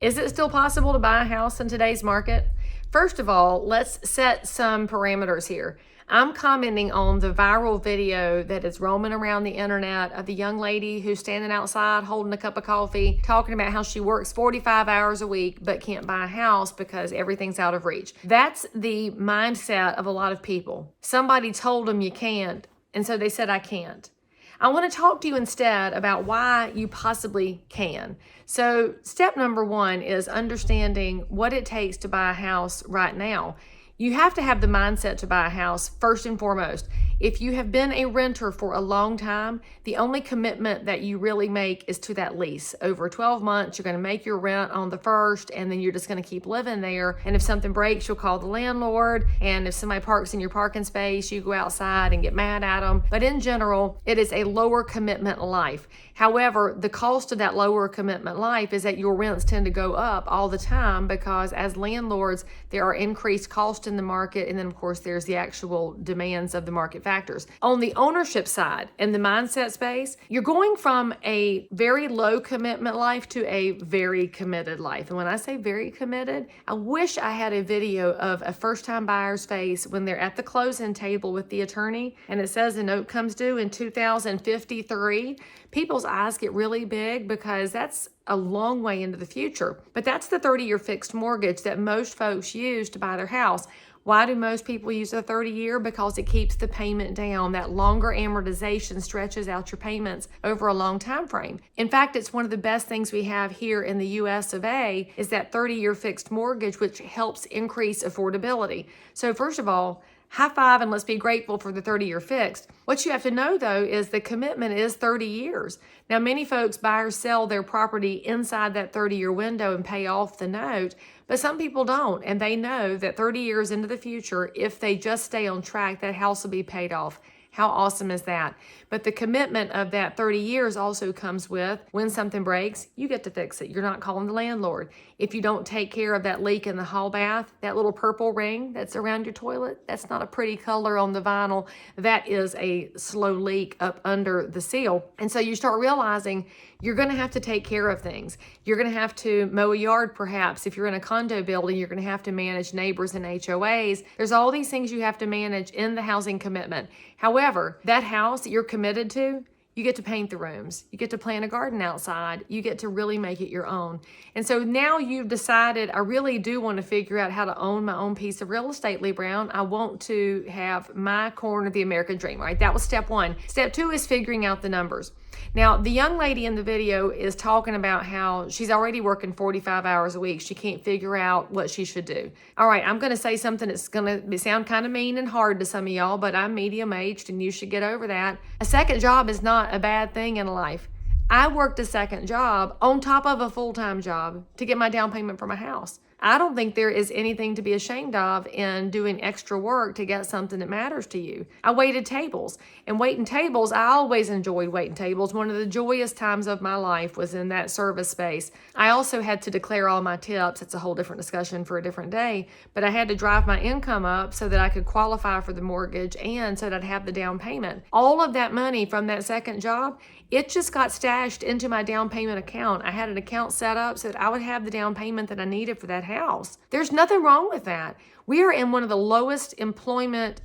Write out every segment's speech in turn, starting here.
Is it still possible to buy a house in today's market? First of all, let's set some parameters here. I'm commenting on the viral video that is roaming around the internet of the young lady who's standing outside holding a cup of coffee, talking about how she works 45 hours a week but can't buy a house because everything's out of reach. That's the mindset of a lot of people. Somebody told them you can't, and so they said, I can't. I want to talk to you instead about why you possibly can. So step number one is understanding what it takes to buy a house right now. You have to have the mindset to buy a house first and foremost. If you have been a renter for a long time, the only commitment that you really make is to that lease. Over 12 months, you're going to make your rent on the first, and then you're just going to keep living there. And if something breaks, you'll call the landlord. And if somebody parks in your parking space, you go outside and get mad at them. But in general, it is a lower commitment life. However, the cost of that lower commitment life is that your rents tend to go up all the time because as landlords, there are increased costs in the market. And then, of course, there's the actual demands of the market factors. On the ownership side, in the mindset space, you're going from a very low commitment life to a very committed life. And when I say very committed, I wish I had a video of a first-time buyer's face when they're at the closing table with the attorney and it says the note comes due in 2053. People's eyes get really big because that's a long way into the future. But that's the 30-year fixed mortgage that most folks use to buy their house. Why do most people use a 30-year? Because it keeps the payment down. That longer amortization stretches out your payments over a long time frame. In fact, it's one of the best things we have here in the US of A is that 30-year fixed mortgage, which helps increase affordability. So first of all, high five and let's be grateful for the 30-year fixed. What you have to know though is the commitment is 30 years. Now many folks buy or sell their property inside that 30-year window and pay off the note, but some people don't, and they know that 30 years into the future, if they just stay on track, that house will be paid off. How awesome is that? But the commitment of that 30 years also comes with when something breaks, you get to fix it. You're not calling the landlord. If you don't take care of that leak in the hall bath, that little purple ring that's around your toilet, that's not a pretty color on the vinyl. That is a slow leak up under the seal. And so you start realizing you're going to have to take care of things. You're going to have to mow a yard perhaps. If you're in a condo building, you're going to have to manage neighbors and HOAs. There's all these things you have to manage in the housing commitment. However, that house that you're committed to, you get to paint the rooms. You get to plant a garden outside. You get to really make it your own. And so now you've decided, I really do want to figure out how to own my own piece of real estate, Leigh Brown. I want to have my corner of the American dream, right? That was step one. Step two is figuring out the numbers. Now, the young lady in the video is talking about how she's already working 45 hours a week. She can't figure out what she should do. All right, I'm going to say something that's going to sound kind of mean and hard to some of y'all, but I'm medium-aged and you should get over that. A second job is not a bad thing in life. I worked a second job on top of a full-time job to get my down payment for my house. I don't think there is anything to be ashamed of in doing extra work to get something that matters to you. I waited tables, and waiting tables, I always enjoyed waiting tables. One of the joyous times of my life was in that service space. I also had to declare all my tips. It's a whole different discussion for a different day, but I had to drive my income up so that I could qualify for the mortgage and so that I'd have the down payment. All of that money from that second job, it just got stashed into my down payment account. I had an account set up so that I would have the down payment that I needed for that house. There's nothing wrong with that. We are in one of the lowest unemployment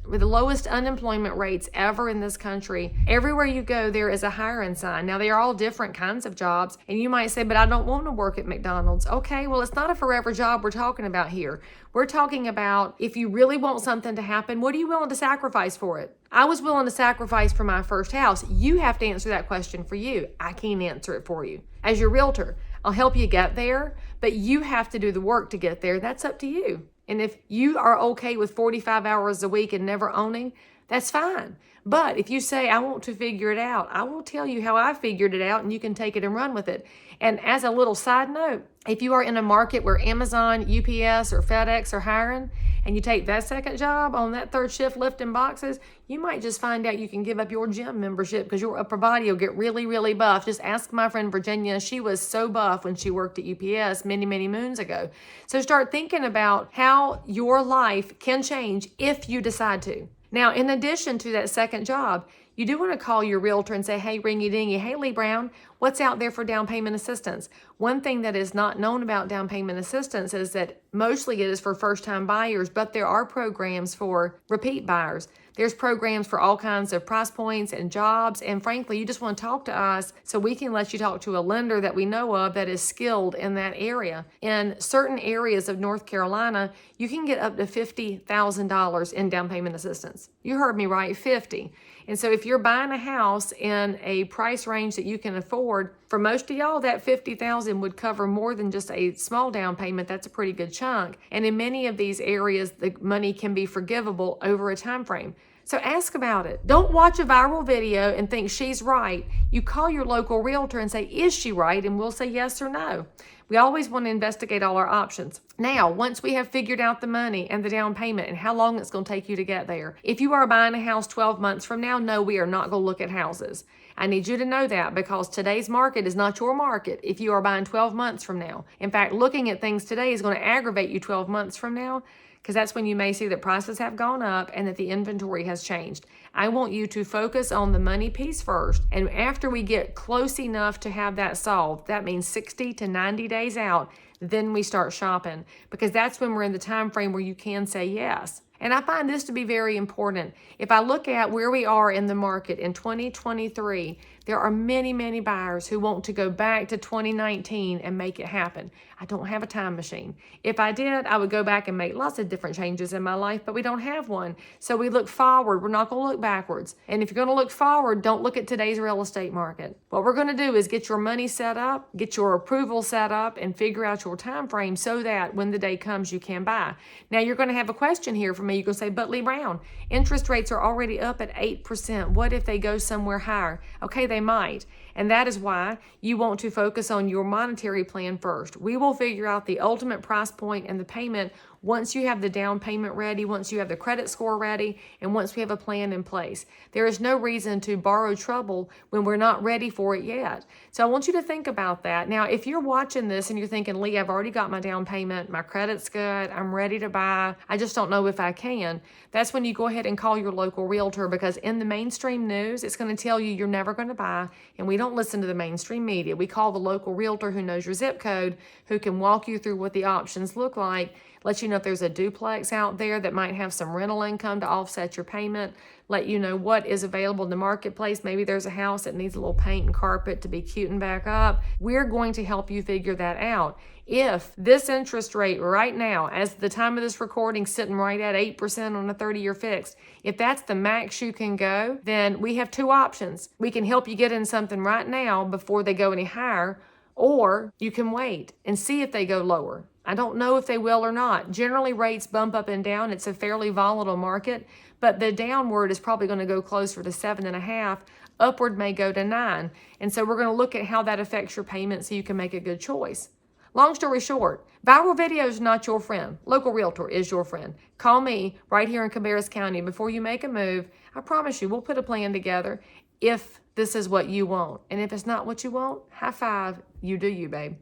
rates ever in this country. Everywhere you go, there is a hiring sign. Now, they are all different kinds of jobs, and you might say, but I don't want to work at McDonald's. Okay, well, it's not a forever job we're talking about here. We're talking about if you really want something to happen, what are you willing to sacrifice for it? I was willing to sacrifice for my first house. You have to answer that question for you. I can't answer it for you. As your realtor, I'll help you get there, but you have to do the work to get there. That's up to you. And if you are okay with 45 hours a week and never owning, that's fine. But if you say, I want to figure it out, I will tell you how I figured it out and you can take it and run with it. And as a little side note, if you are in a market where Amazon, UPS, or FedEx are hiring, and you take that second job on that third shift lifting boxes, you might just find out you can give up your gym membership because your upper body will get really, really buff. Just ask my friend Virginia. She was so buff when she worked at UPS many, many moons ago. So start thinking about how your life can change if you decide to. Now, in addition to that second job, you do want to call your realtor and say, hey, ringy dingy, hey, Leigh Brown, What's out there for down payment assistance? One thing that is not known about down payment assistance is that mostly it is for first-time buyers, but there are programs for repeat buyers. There's programs for all kinds of price points and jobs, and frankly, you just want to talk to us so we can let you talk to a lender that we know of that is skilled in that area. In certain areas of North Carolina, you can get up to $50,000 in down payment assistance. You heard me right, 50. And so if you're buying a house in a price range that you can afford, for most of y'all, that $50,000 would cover more than just a small down payment. That's a pretty good chunk. And in many of these areas, the money can be forgivable over a time frame. So ask about it. Don't watch a viral video and think she's right. You call your local realtor and say, is she right? And we'll say yes or no. We always want to investigate all our options. Now, once we have figured out the money and the down payment and how long it's going to take you to get there, if you are buying a house 12 months from now, no, we are not going to look at houses. I need you to know that because today's market is not your market if you are buying 12 months from now. In fact, looking at things today is going to aggravate you 12 months from now, because that's when you may see that prices have gone up and that the inventory has changed. I want you to focus on the money piece first. And after we get close enough to have that solved, that means 60 to 90 days out, then we start shopping, because that's when we're in the time frame where you can say yes. And I find this to be very important. If I look at where we are in the market in 2023, there are many, many buyers who want to go back to 2019 and make it happen. I don't have a time machine. If I did, I would go back and make lots of different changes in my life, but we don't have one. So we look forward. We're not going to look backwards. And if you're going to look forward, don't look at today's real estate market. What we're going to do is get your money set up, get your approval set up, and figure out your time frame so that when the day comes, you can buy. Now, you're going to have a question here for me. You're going to say, but Leigh Brown, interest rates are already up at 8%. What if they go somewhere higher? Okay, they might. And that is why you want to focus on your monetary plan first. We will figure out the ultimate price point and the payment once you have the down payment ready, once you have the credit score ready, and once we have a plan in place. There is no reason to borrow trouble when we're not ready for it yet. So I want you to think about that. Now, if you're watching this and you're thinking, Leigh, I've already got my down payment, my credit's good, I'm ready to buy, I just don't know if I can, that's when you go ahead and call your local realtor, because in the mainstream news, it's going to tell you you're never going to buy, and we don't listen to the mainstream media. We call the local realtor who knows your zip code, who can walk you through what the options look like, let you know if there's a duplex out there that might have some rental income to offset your payment, let you know what is available in the marketplace. Maybe there's a house that needs a little paint and carpet to be cute and back up. We're going to help you figure that out. If this interest rate right now, as the time of this recording, sitting right at 8% on a 30-year fixed, if that's the max you can go, then we have two options. We can help you get in something right now before they go any higher, or you can wait and see if they go lower. I don't know if they will or not. Generally, rates bump up and down. It's a fairly volatile market, but the downward is probably going to go closer to 7.5. Upward may go to 9. And so we're going to look at how that affects your payment so you can make a good choice. Long story short, viral video is not your friend. Local realtor is your friend. Call me right here in Cabarrus County before you make a move. I promise you, we'll put a plan together if this is what you want. And if it's not what you want, high five, you do you, babe.